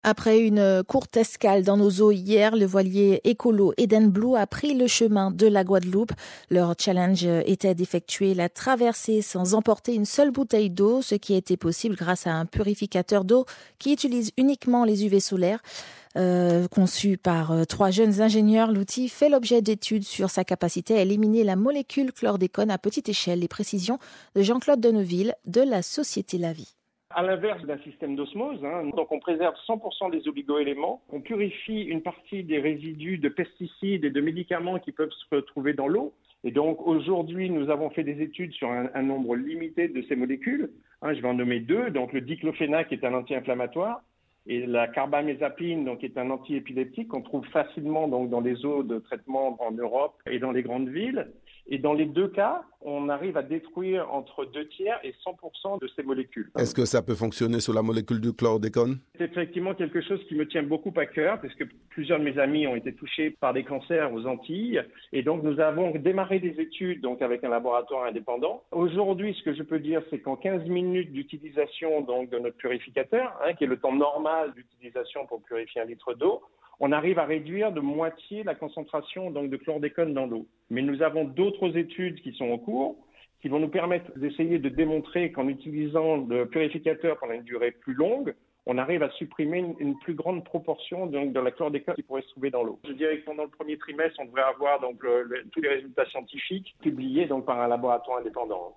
Après une courte escale dans nos eaux hier, le voilier écolo Eden Blue a pris le chemin de la Guadeloupe. Leur challenge était d'effectuer la traversée sans emporter une seule bouteille d'eau, ce qui a été possible grâce à un purificateur d'eau qui utilise uniquement les UV solaires. Conçu par 3 jeunes ingénieurs, l'outil fait l'objet d'études sur sa capacité à éliminer la molécule chlordécone à petite échelle. Les précisions de Jean-Claude Denneville de la société La Vie. À l'inverse d'un système d'osmose, donc on préserve 100% des oligo-éléments, on purifie une partie des résidus de pesticides et de médicaments qui peuvent se retrouver dans l'eau. Et donc aujourd'hui, nous avons fait des études sur un nombre limité de ces molécules. Je vais en nommer 2, donc le diclofénac qui est un anti-inflammatoire et la carbamazepine, donc qui est un anti-épileptique qu'on trouve facilement donc dans les eaux de traitement en Europe et dans les grandes villes. Et dans les 2 cas, on arrive à détruire entre 2 tiers et 100% de ces molécules. Est-ce que ça peut fonctionner sur la molécule du chlordécone ? C'est effectivement quelque chose qui me tient beaucoup à cœur, parce que plusieurs de mes amis ont été touchés par des cancers aux Antilles. Et donc, nous avons démarré des études donc, avec un laboratoire indépendant. Aujourd'hui, ce que je peux dire, c'est qu'en 15 minutes d'utilisation donc, de notre purificateur, qui est le temps normal d'utilisation pour purifier 1 litre d'eau, on arrive à réduire de moitié la concentration donc, de chlordécone dans l'eau. Mais nous avons d'autres études qui sont en cours, qui vont nous permettre d'essayer de démontrer qu'en utilisant le purificateur pendant une durée plus longue, on arrive à supprimer une plus grande proportion donc, de la chlordécone qui pourrait se trouver dans l'eau. Je dirais que pendant le premier trimestre, on devrait avoir donc, tous les résultats scientifiques publiés donc, par un laboratoire indépendant.